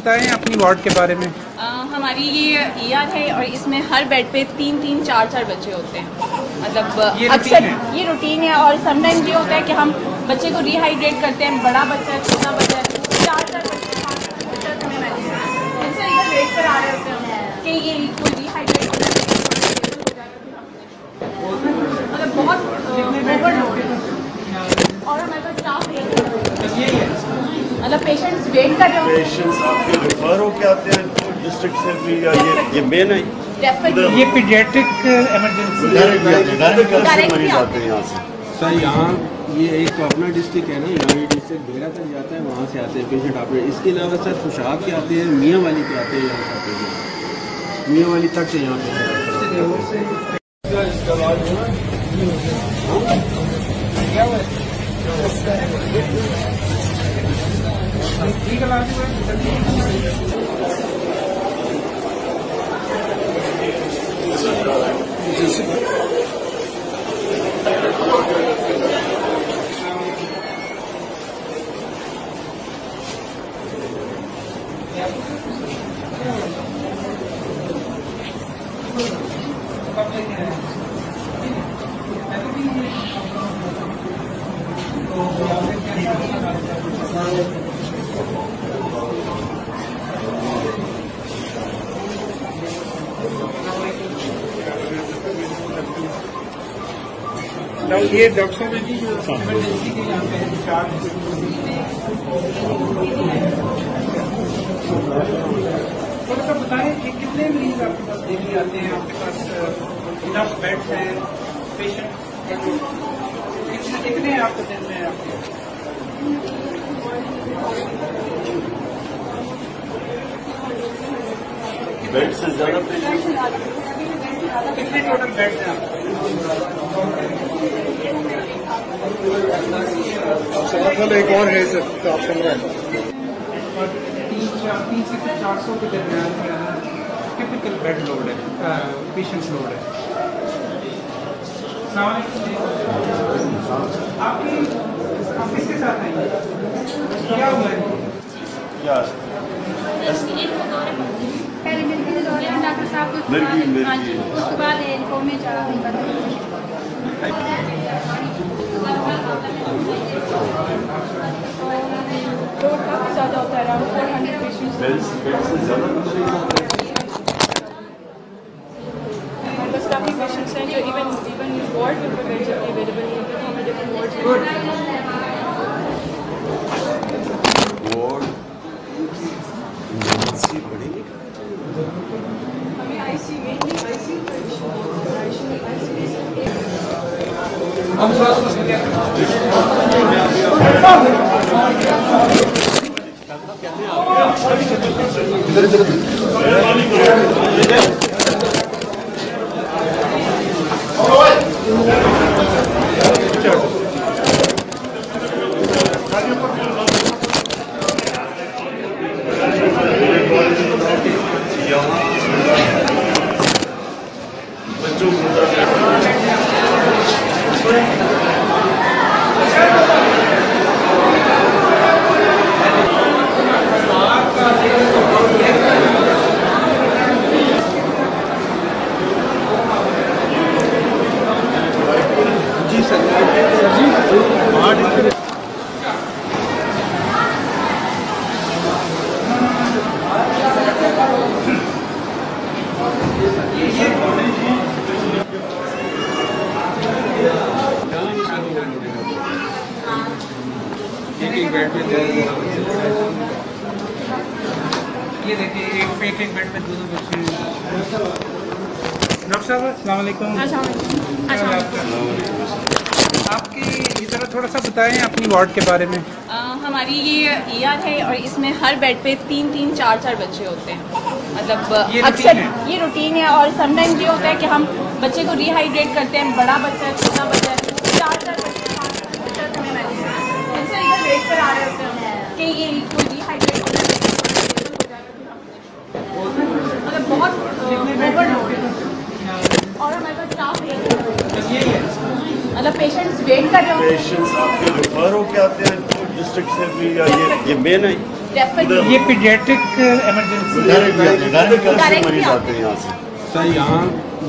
बताएं अपनी वार्ड के बारे में। हमारी ये ER है और इसमें हर बेड पे 3-3, 4-4 बच्चे होते हैं। मतलब अक्सर ये रूटीन है और समटाइम ये होता है कि हम बच्चे को रिहाइड्रेट करते हैं, बड़ा बच्चा है, छोटा बच्चा है, 4-4 बच्चे इधर वेट पर आ रहे होते हैं कि ये कोई रिहाइड्रेट हो जाएगा, मतलब बहुत ओवरलोड है। और हमारे पास स्टाफ नहीं है, मतलब पेशेंट्स वेट कर रहे होते हैं। पेशेंट्स आपके रेफर होके आते हैं डिस्ट्रिक्ट से भी, या ये मेन है? ये पीडियाट्रिक इमरजेंसी डायरेक्ट मरीज आते हैं यहाँ से। सर यहाँ ये एक तो अपना डिस्ट्रिक्ट है ना, यहाँ ये डिस्ट्रिक्ट बेड़ा तक जाता है, वहाँ से आते हैं पेशेंट अपने। इसके अलावा सर खुशाब के आते हैं, मियाँ वाली के आते हैं, यहाँ से आते हैं मियाँ वाली तक से यहाँ पे। ये डॉक्टर साहब जी इमरजेंसी के यहाँ पे इंचार्ज थोड़ा सा बताएं कि कितने मरीज आपके पास डेली आते हैं, आपके पास इनफ बेड्स हैं, पेशेंट कितने आपके दिन में आपके बेड से ज्यादा पेशेंट कितने टोटल बेड्स हैं आपके? एक और है सर तो आप कमरा है 300 से 400 के दरमियान टिपिकल बेड लोड है, पेशेंट लोड है। आप किसके साथ आएंगे, क्या हुआ है? क्या पहले मिलती थी डॉक्टर साहब को, उसके बाद एरिको में जा काफ़ी ज़्यादा होता है, अराउंड 400 पेशेंट्स। बेड से ज्यादा हमारे पास काफ़ी पेशेंट्स हैं जो इवन वार्ड में बेड्स अवेलेबल नहीं होते, तो हमें डिफरेंट वार्ड बढ़ेगी। हमें IC एक बेड पे ये देखिए एक बेड पे 2 बच्चे। डॉक्टर साहब अस्सलाम वालेकुम। आपकी इधर थोड़ा सा बताएं अपनी वार्ड के बारे में। हमारी ये ER है और इसमें हर बेड पे 3-3, 4-4 बच्चे होते हैं। मतलब अक्सर ये रूटीन है और समटाइम ये होता है कि हम बच्चे को रिहाइड्रेट करते हैं, बड़ा बच्चा है, छोटा बच्चा है, 4-4 बच्चे इधर वेट पर आ रहे होते हैं कि ये कोई रिहाइड्रेट हो जाएगा, मतलब बहुत ओवरलोड है। और हमारे पास स्टाफ नहीं है, मतलब पेशेंट्स वेट कर रहे होते हैं। पेशेंट्स आपके रेफर होके आते हैं डिस्ट्रिक्ट से भी, या ये मेन है? उधर ये पीडियाट्रिक इमरजेंसी डायरेक्ट मरीज आते हैं यहाँ से। सर यहाँ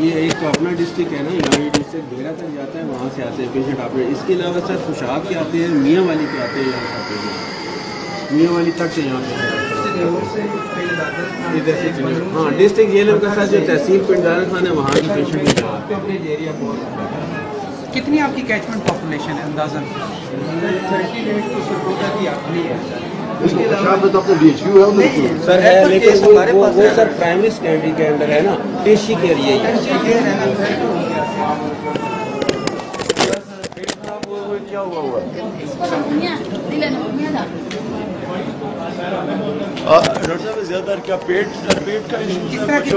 ये एक तो अपना डिस्ट्रिक्ट है ना, यहाँ ये डिस्ट्रिक्ट बेरा तक जाता है, वहाँ से आते हैं पेशेंट आपने। इसके अलावा सर खुशाब के आते हैं, मियाँ वाली के आते हैं, यहाँ से आते हैं मियाँ वाली तक से यहाँ पे। हाँ डिस्ट्रिक्ट जेलम का सर जो तहसील पिंडारा खाना है वहाँ की पेशेंट भी आते हैं। कितनी आपकी कैचमेंट पॉपुलेशन है अंदाजन? 38 इसको खुशाब में तो अपने DHQ है उधर क्यों? सर है लेकिन वो सर प्राइमरी सेकेंडरी के अंदर है ना, टेशी के एरिया ही है। क्या हुआ हुआ है? डॉक्टर साहब ज्यादा क्या पेट का किस तरह की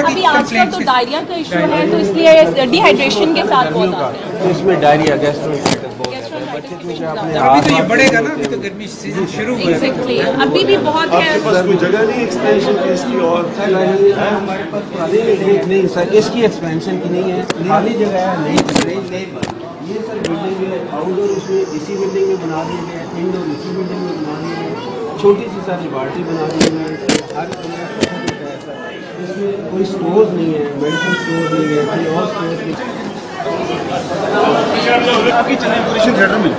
अभी आजकल तो डायरिया का इशू है, तो इसलिए डिहाइड्रेशन के साथ बहुत आते हैं। तो इसमें डायरिया गैस्ट्रोइंटेस्टाइटिस बहुत है बच्चे क्योंकि आपने अभी तो ये बढ़ेगा ना, अभी तो गर्मी सीजन शुरू हुआ है। Exactly. अभी भी बहुत है। आपके पास कोई जगह नहीं एक्सपेंशन की इसकी? और नहीं सर इसकी एक्सपेंशन की नहीं है, खाली जगह है नहीं। ये सर बिल्डिंग है, आउटडोर उसमें इसी बिल्डिंग में बना दिए गए, इनडोर इसी बिल्डिंग में बना दिए गए, छोटी सी सारी लेबॉर्ट्री बना दी गई है। हर इसमें कोई स्टोर नहीं है, मेडिसिन स्टोर नहीं है, कोई और स्टोर नहीं। आपकी चले ऑपरेशन थिएटर में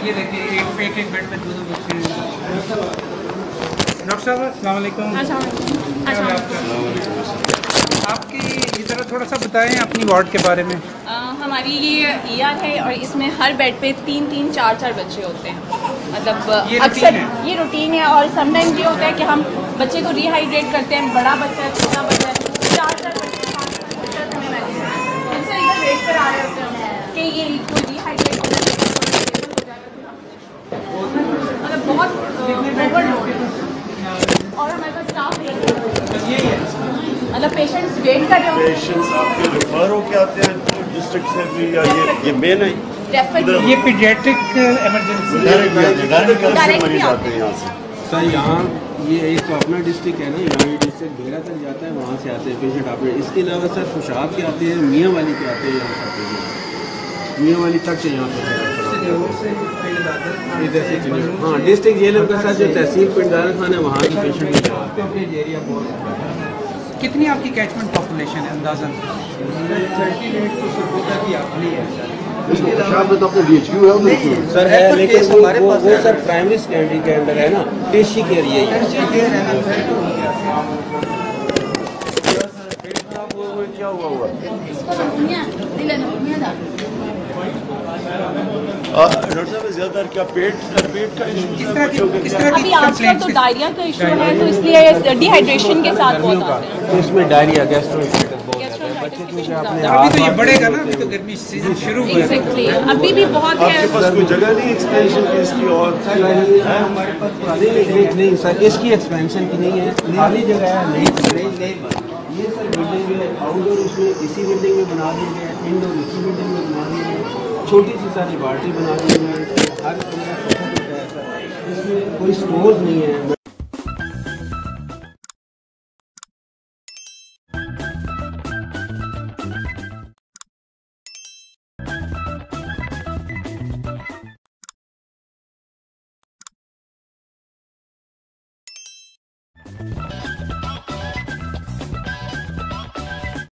ये देखिए एक बेड में दो बच्चे हैं। डॉक्टर साहब अस्सलाम वालेकुम। आपकी इधर थोड़ा सा बताएं अपनी वार्ड के बारे में। हमारी ये ER है और इसमें हर बेड पे 3-3, 4-4 बच्चे होते हैं। मतलब अक्सर ये रूटीन है और समटाइम्स ये होता है कि हम बच्चे को रिहाइड्रेट करते हैं, बड़ा बच्चा है, छोटा बच्चा है, 4-4 बच्चे इधर वेट पर आ रहे होते हैं कि ये कोई रिहाइड्रेट हो जाएगा, मतलब बहुत ओवरलोड है। और हमारे पास स्टाफ नहीं है, मतलब पेशेंट्स वेट कर रहे होते हैं। पेशेंट्स आपके रेफर होके आते हैं डिस्ट्रिक्ट से भी, या ये मेन है? ये पीडियाट्रिक इमरजेंसी डायरेक्ट मरीज आते हैं यहाँ से। सर यहाँ ये एक तो अपना डिस्ट्रिक्ट है ना, यहाँ ये डिस्ट्रिक्ट बेरा तक जाता है, वहाँ से आते हैं पेशेंट आपने। इसके अलावा सर खुशाब के आते हैं, मियाँ वाली के आते हैं, यहाँ से आते हैं मियाँ वाली तक से यहाँ पे। हाँ डिस्ट्रिक्ट जेलम का सर जो तहसील पिंडारा खाना है वहाँ की पेशेंट भी आते हैं। कितनी आपकी कैचमेंट पॉपुलेशन है अंदाजन? 38 इसको खुशाब में तो अपने DHQ है उधर क्यों? सर है लेकिन वो सर प्राइमरी सेकेंडरी के अंदर है ना, टेशी के एरिया ही है। क्या हुआ हुआ है? डॉक्टर साहब ज्यादा क्या पेट का इशू है? अभी आजकल तो डायरिया का इशू है, तो इसलिए डिहाइड्रेशन के साथ बहुत आते हैं। तो इसमें डायरिया गैस्ट्रोइंटेस्टाइटिस बहुत आता है बच्चे क्योंकि अपने अभी तो ये बढ़ेगा ना, अभी तो गर्मी सीजन शुरू हुआ है। एग्जैक्टली, अभी भी बहुत है। आपके पास कोई जगह नहीं एक्सपेंशन की इसकी? और हमारे पास नहीं सर, इसकी एक्सपेंशन की नहीं है, खाली जगह है, नहीं ये सर बिल्डिंग है, आउटडोर उसमें इसी बिल्डिंग में बना देंगे, इंडोर इसी बिल्डिंग में बना देंगे, छोटी सी सारी बाल्टी बना देंगे, हर कमरा छोटा छोटा है सर, इसमें कोई स्टोर नहीं है।